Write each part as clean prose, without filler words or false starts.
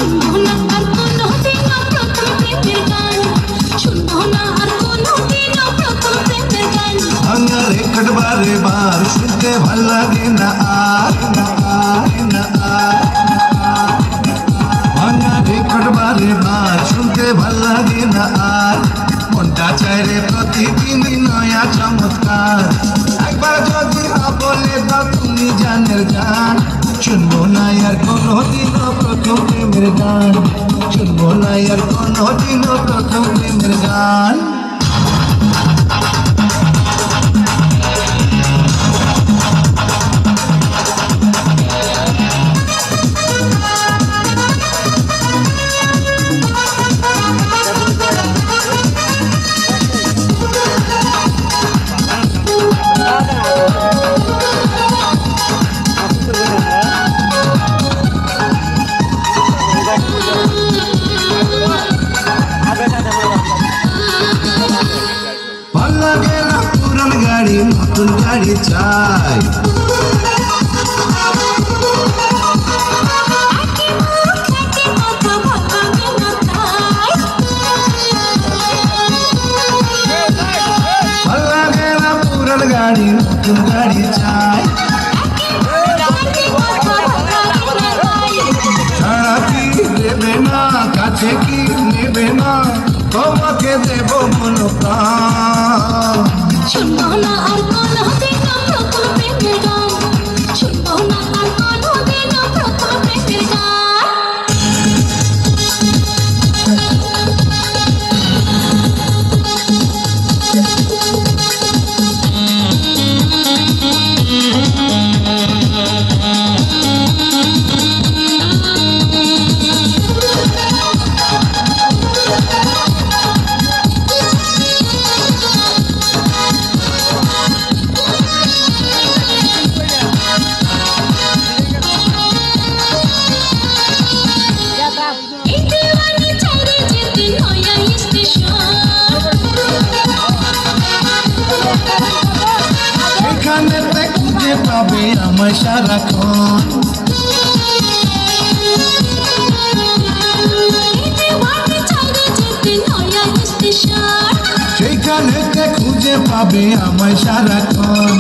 শুনবো না আর কোনোদিনও প্রথম প্রেমের গান, শুনবো না আর কোনোদিনও প্রথম প্রেমের গান। ভাঙা রেকর্ড বারে বার শুনতে ভাল লাগে না আর, না আর, না আর। ভাঙা রেকর্ড বারে বার শুনতে ভাল লাগে না আর, মনটা চায় রে প্রতিদিনই নয়া চমৎকার। একবার যদি বলে দাও তুমি জানের গান, শুনবো না আর কোনোদিনও প্রথম প্রেমের গান, শুনবো না আর কোনোদিনও প্রথম প্রেমের গান। ভাল লাগে না পুরান গাড়ি, নতুন গাড়ি চাই। ভাল লাগে না পুরান গাড়ি, নতুন গাড়ি চাই। ছাড়া কি দেবে না, কাছে কি নেবে না, তোমাকে দেব মনো প্রাণ। শুনবো না আর কোনোদিনও প্রথম প্রেমের গান, শুনবো না আর কোনোদিনও প্রথম প্রেমের গান। সেখানেতে খুঁজে পাবে আমায় সারাক্ষণ, সেইখানেতে খুঁজে পাবে আমায় সারাক্ষণ।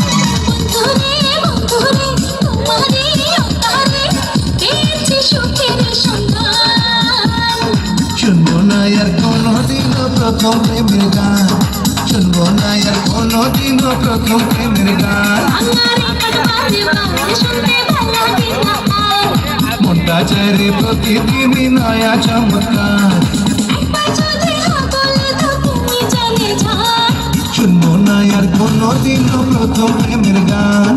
শুনবো না আর কোনোদিনও প্রথম প্রেমের গান, শুনবো না আর কোনোদিনও প্রথম প্রেমের গান। মনটা চায় রে প্রতিদিনই নয়া চমৎকার, শুনবো না আর কোনোদিনও প্রথম প্রেমের গান।